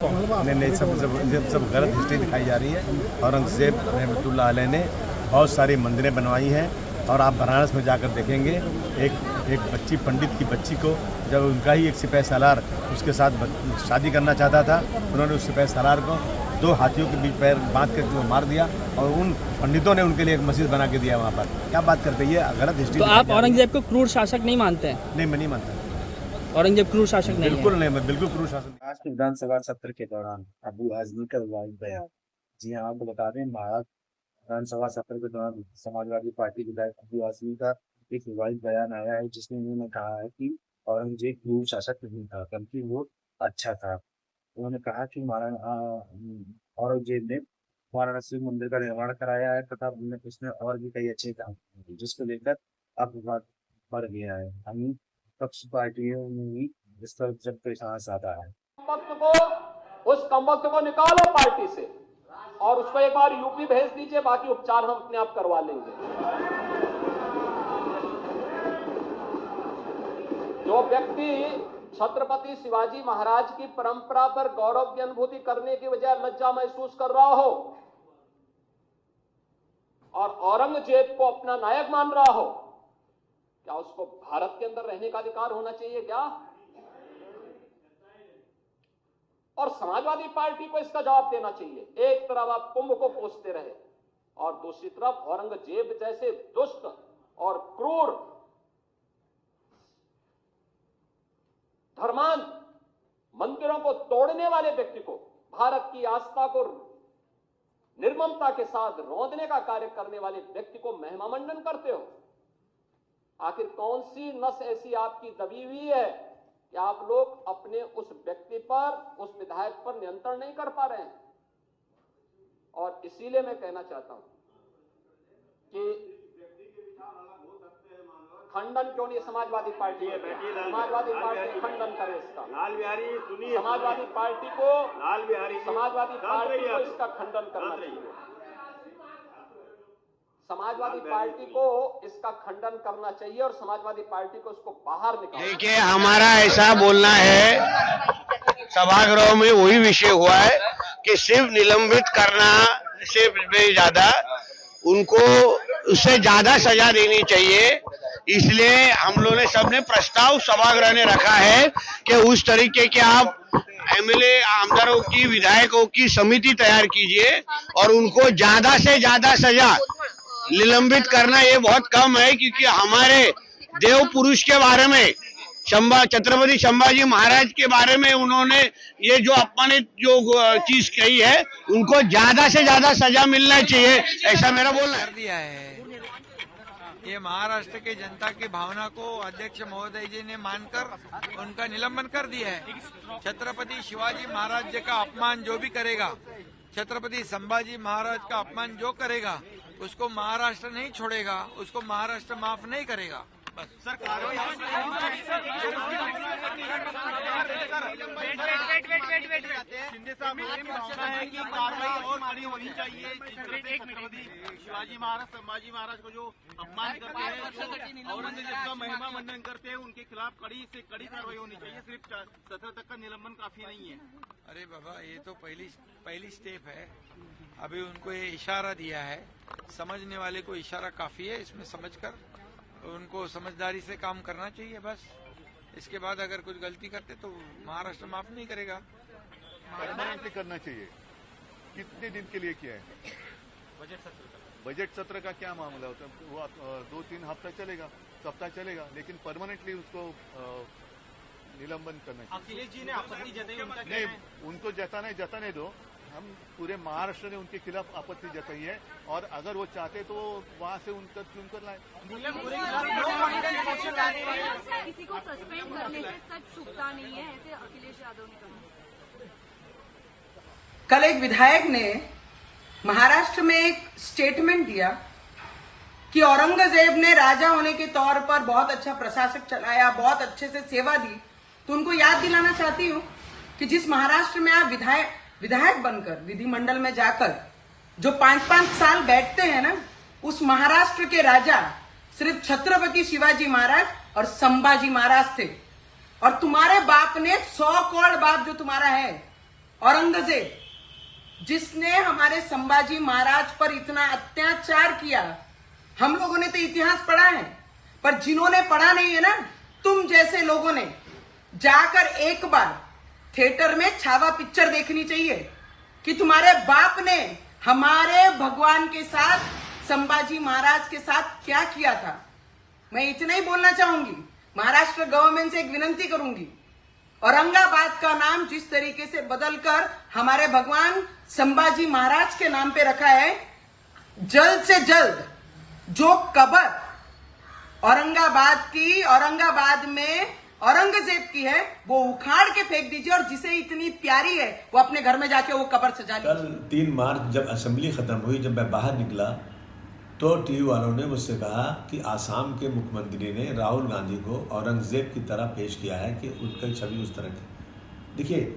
सब गलत हिस्ट्री दिखाई जा रही है। औरंगजेब रहमतुल्लाह अलैह ने बहुत सारी मंदिरें बनवाई हैं और आप बनारस में जाकर देखेंगे एक बच्ची, पंडित की बच्ची को जब उनका ही एक सिपाही सालार उसके साथ शादी करना चाहता था, उन्होंने उस सिपाही सालार को 2 हाथियों के बीच पैर बांध कर मार दिया और उन पंडितों ने उनके लिए एक मस्जिद बना के दिया वहाँ पर। क्या बात करते हैं, ये गलत हिस्ट्री। तो आप औरंगजेब को क्रूर शासक नहीं मानते हैं? नहीं, मैं नहीं मानता। औरंगजेब क्रूर शासक नहीं? बिल्कुल नहीं, मैं बिल्कुल क्रूर शासक। आज के विधानसभा सत्र के दौरान अबू आजमी का विवादित बयान। जी हाँ, आपको बता दें, विधानसभा सत्र के दौरान समाजवादी पार्टी विधायक अबू आजमी का एक विवादित बयान आया है, जिसमें उन्होंने कहा है कि औरंगजेब क्रूर शासक नहीं था, बल्कि वो अच्छा था। उन्होंने कहा कि औरंगजेब ने वाराणसी मंदिर का निर्माण कराया है तथा उसने और भी कई अच्छे काम किए, जिसको लेकर अब विवाद बढ़ गया है। हम पक्ष पार्टियों में भी इस तरह जब कोई साहस आता है, उस कमबख्त को निकालो पार्टी से और उसको एक बार यूपी भेज दीजिए, बाकी उपचार हम अपने आप करवा लेंगे। जो व्यक्ति छत्रपति शिवाजी महाराज की परंपरा पर गौरव की अनुभूति करने की बजाय लज्जा महसूस कर रहा हो और औरंगजेब को अपना नायक मान रहा हो, क्या उसको भारत के अंदर रहने का अधिकार होना चाहिए क्या? और समाजवादी पार्टी को इसका जवाब देना चाहिए। एक तरफ आप कुंभ को कोसते रहे और दूसरी तरफ औरंगजेब जैसे दुष्ट और क्रूर धर्मांध मंदिरों को तोड़ने वाले व्यक्ति को, भारत की आस्था को निर्ममता के साथ रौंदने का कार्य करने वाले व्यक्ति को महिमा मंडन करते हो। आखिर कौन सी नस ऐसी आपकी दबी हुई है कि आप लोग अपने उस व्यक्ति पर, उस विधायक पर नियंत्रण नहीं कर पा रहे हैं? और इसीलिए मैं कहना चाहता हूं कि खंडन क्यों नहीं समाजवादी पार्टी खंडन करे इसका। लाल बिहारी सुनिए, समाजवादी पार्टी को इसका खंडन करना चाहिए। समाजवादी पार्टी को इसका खंडन करना चाहिए और समाजवादी पार्टी को इसको बाहर निकालना। देखिए, हमारा ऐसा बोलना है, सभागृह में वही विषय हुआ है कि सिर्फ निलंबित करना से ज्यादा उनको उससे ज्यादा सजा देनी चाहिए। इसलिए हम लोगों ने सबने प्रस्ताव सभागृह ने रखा है कि उस तरीके के आप एमएलए आमदारों की, विधायकों की समिति तैयार कीजिए और उनको ज्यादा से ज्यादा सजा। निलंबित करना ये बहुत कम है, क्योंकि हमारे देव पुरुष के बारे में, छत्रपति संभाजी महाराज के बारे में उन्होंने ये जो अपमानित जो चीज कही है, उनको ज्यादा से ज्यादा सजा मिलना चाहिए, ऐसा मेरा बोलना है। ये महाराष्ट्र के जनता की भावना को अध्यक्ष महोदय जी ने मानकर उनका निलंबन कर दिया है। छत्रपति शिवाजी महाराज जी का अपमान जो भी करेगा, छत्रपति संभाजी महाराज का अपमान जो करेगा, उसको महाराष्ट्र नहीं छोड़ेगा, उसको महाराष्ट्र माफ नहीं करेगा। बस सर, शिंदे साहब, मेरी भावना है कि कार्रवाई और कड़ी होनी चाहिए। शिवाजी महाराज, संभाजी महाराज को जो अपमान करते हैं, औरंगजेब का महिमा मंडन करते हैं, उनके खिलाफ कड़ी से कड़ी कार्रवाई होनी चाहिए। सिर्फ 17 तक का निलंबन काफी नहीं है। अरे बाबा, ये तो पहली स्टेप है। अभी उनको ये इशारा दिया है, समझने वाले को इशारा काफी है। इसमें समझकर उनको समझदारी से काम करना चाहिए बस। इसके बाद अगर कुछ गलती करते तो महाराष्ट्र माफ नहीं करेगा। परमानेंटली करना चाहिए। कितने दिन के लिए किया है? बजट सत्र का क्या मामला होता है? वो 2-3 हफ्ता चलेगा, सप्ताह चलेगा, लेकिन परमानेंटली उसको निलंबन करना चाहिए। अखिलेश जी ने आपत्ति जताई, नहीं, उनको जताने दो। हम पूरे महाराष्ट्र ने उनके खिलाफ आपत्ति जताई है और अगर वो चाहते तो वहाँ से उनका चुन कर लाए। किसी को सस्पेंड करने से सच छुपता नहीं है, ऐसे अखिलेश यादव ने कहा। कल एक विधायक ने महाराष्ट्र में एक स्टेटमेंट दिया कि औरंगजेब ने राजा होने के तौर पर बहुत अच्छा प्रशासक चलाया, बहुत अच्छे से सेवा दी। तो उनको याद दिलाना चाहती हूँ कि जिस महाराष्ट्र में आप विधायक बनकर विधिमंडल में जाकर जो 5-5 साल बैठते हैं ना, उस महाराष्ट्र के राजा सिर्फ छत्रपति शिवाजी महाराज और संभाजी महाराज थे। और तुम्हारे बाप ने 100 करोड़ बाप जो तुम्हारा है औरंगजेब जिसने हमारे संभाजी महाराज पर इतना अत्याचार किया। हम लोगों ने तो इतिहास पढ़ा है, पर जिन्होंने पढ़ा नहीं है ना, तुम जैसे लोगों ने जाकर एक बार थिएटर में छावा पिक्चर देखनी चाहिए कि तुम्हारे बाप ने हमारे भगवान के साथ, संभाजी महाराज के साथ क्या किया था। मैं इतना ही बोलना चाहूंगी, महाराष्ट्र गवर्नमेंट से एक विनती करूंगी, औरंगाबाद का नाम जिस तरीके से बदलकर हमारे भगवान संभाजी महाराज के नाम पे रखा है, जल्द से जल्द जो कब्र औरंगाबाद में औरंगजेब की है वो उखाड़ के फेंक दीजिए, और जिसे इतनी प्यारी है वो अपने घर में जाके वो कब्र सजा लीजिए। कल 3 मार्च जब असेंबली खत्म हुई, जब मैं बाहर निकला तो टीवी वालों ने मुझसे कहा कि आसाम के मुख्यमंत्री ने राहुल गांधी को औरंगजेब की तरह पेश किया है कि उनकी छवि उस तरह की। देखिए,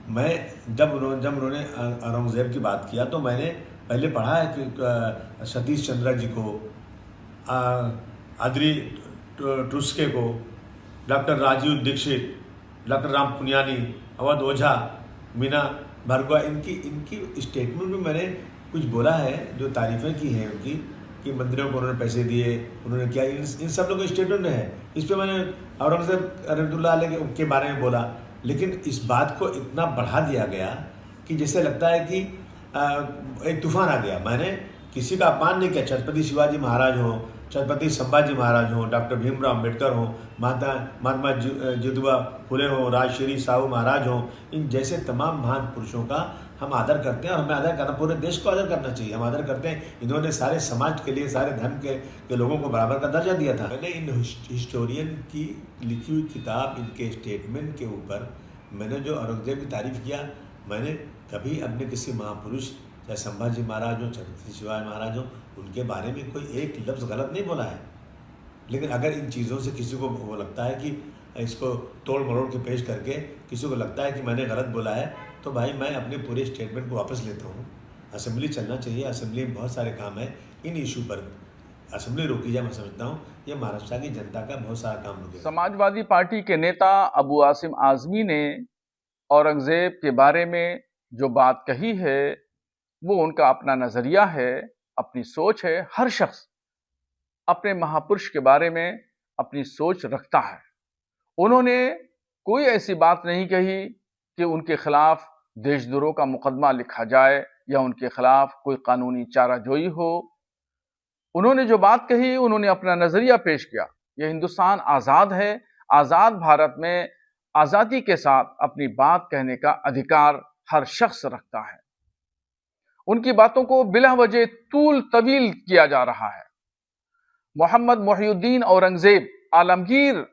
मैं जब उन्होंने औरंगजेब की बात किया तो मैंने पहले पढ़ा है कि सतीश चंद्र जी को, आदरी टुस्के को, डॉक्टर राजीव दीक्षित, डॉक्टर राम पुनियानी, अवध ओझा, मीना भार्गवा, इनकी स्टेटमेंट में मैंने कुछ बोला है, जो तारीफ़ें की हैं उनकी, कि मंदिरों को उन्होंने पैसे दिए, उन्होंने क्या, इन सब लोगों के स्टेटमेंट में है। इस पर मैंने औरंगजेब रहमतुल्लाह अलैह के बारे में बोला, लेकिन इस बात को इतना बढ़ा दिया गया कि जैसे लगता है कि एक तूफान आ गया। मैंने किसी का अपमान नहीं किया, छत्रपति शिवाजी महाराज हों, छत्रपति संभाजी महाराज हों, डॉक्टर भीमराव अम्बेडकर हों, महात्मा ज्योतिबा फुले हों, राजश्री साहू महाराज हों, इन जैसे तमाम महान पुरुषों का हम आदर करते हैं, और हमें आदर करना, पूरे देश को आदर करना चाहिए। हम आदर करते हैं, इन्होंने सारे समाज के लिए, सारे धर्म के लोगों को बराबर का दर्जा दिया था। मैंने इन हिस्टोरियन की लिखी हुई किताब, इनके स्टेटमेंट के ऊपर मैंने जो औरंगजेब की तारीफ किया, मैंने कभी अपने किसी महापुरुष, चाहे संभाजी महाराज हो, छत्रपति शिवाजी महाराज हो, उनके बारे में कोई एक लफ्ज़ गलत नहीं बोला है। लेकिन अगर इन चीज़ों से किसी को वो लगता है कि इसको तोड़ मरोड़ के पेश करके किसी को लगता है कि मैंने गलत बोला है, तो भाई मैं अपने पूरे स्टेटमेंट को वापस लेता हूँ। असेंबली चलना चाहिए, असेंबली में बहुत सारे काम है, इन इशू पर असेंबली रोकी जाए। मैं समझता हूँ ये महाराष्ट्र की जनता का बहुत सारा काम रुकेगा। समाजवादी पार्टी के नेता अबू आसिम आज़मी ने औरंगजेब के बारे में जो बात कही है वो उनका अपना नज़रिया है, अपनी सोच है। हर शख्स अपने महापुरुष के बारे में अपनी सोच रखता है। उन्होंने कोई ऐसी बात नहीं कही कि उनके खिलाफ देशद्रोह का मुकदमा लिखा जाए या उनके खिलाफ कोई कानूनी चाराजोई हो। उन्होंने जो बात कही, उन्होंने अपना नज़रिया पेश किया। यह हिंदुस्तान आज़ाद है, आज़ाद भारत में आज़ादी के साथ अपनी बात कहने का अधिकार हर शख्स रखता है। उनकी बातों को बिला वजह तूल तवील किया जा रहा है। मोहम्मद मोहिउद्दीन औरंगजेब आलमगीर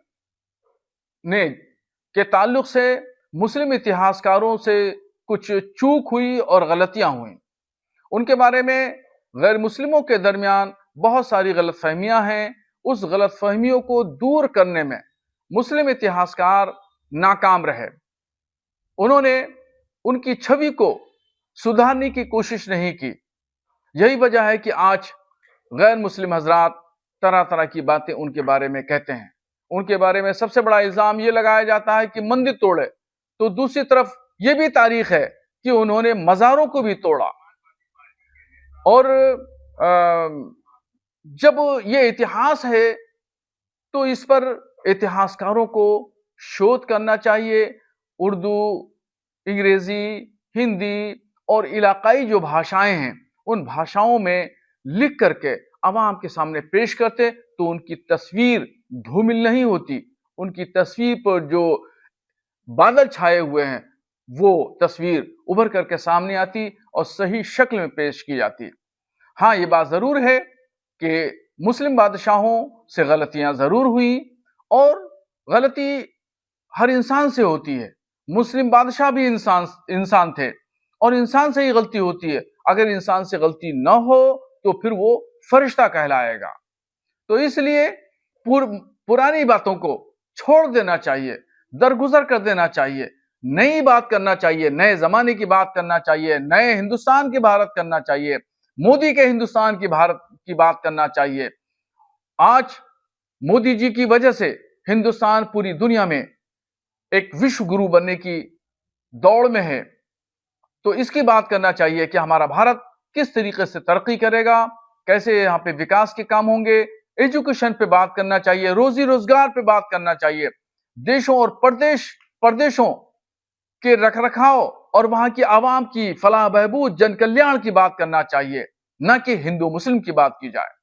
ने के ताल्लुक से मुस्लिम इतिहासकारों से कुछ चूक हुई और गलतियां हुई। उनके बारे में गैर मुस्लिमों के दरमियान बहुत सारी गलतफहमियां हैं। उस गलतफहमियों को दूर करने में मुस्लिम इतिहासकार नाकाम रहे। उन्होंने उनकी छवि को सुधारने की कोशिश नहीं की। यही वजह है कि आज गैर मुस्लिम हजरात तरह तरह की बातें उनके बारे में कहते हैं। उनके बारे में सबसे बड़ा इल्जाम ये लगाया जाता है कि मंदिर तोड़े, तो दूसरी तरफ ये भी तारीख है कि उन्होंने मज़ारों को भी तोड़ा। और जब ये इतिहास है तो इस पर इतिहासकारों को शोध करना चाहिए। उर्दू, अंग्रेजी, हिंदी और इलाकाई जो भाषाएं हैं उन भाषाओं में लिख करके अवाम के सामने पेश करते तो उनकी तस्वीर धूमिल नहीं होती। उनकी तस्वीर पर जो बादल छाए हुए हैं वो तस्वीर उभर करके सामने आती और सही शक्ल में पेश की जाती। हाँ, ये बात जरूर है कि मुस्लिम बादशाहों से गलतियां जरूर हुई और गलती हर इंसान से होती है। मुस्लिम बादशाह भी इंसान थे और इंसान से ही गलती होती है। अगर इंसान से गलती न हो तो फिर वो फरिश्ता कहलाएगा। तो इसलिए पुरानी बातों को छोड़ देना चाहिए, दरगुजर कर देना चाहिए, नई बात करना चाहिए, नए जमाने की बात करना चाहिए, नए हिंदुस्तान की भारत करना चाहिए, मोदी के हिंदुस्तान की भारत की बात करना चाहिए। आज मोदी जी की वजह से हिंदुस्तान पूरी दुनिया में एक विश्व गुरु बनने की दौड़ में है। तो इसकी बात करना चाहिए कि हमारा भारत किस तरीके से तरक्की करेगा, कैसे यहाँ पे विकास के काम होंगे, एजुकेशन पे बात करना चाहिए, रोजी रोजगार पे बात करना चाहिए, देशों और प्रदेशों के रखरखाव और वहां की आवाम की फलाह बहबूद जन कल्याण की बात करना चाहिए, न कि हिंदू मुस्लिम की बात की जाए।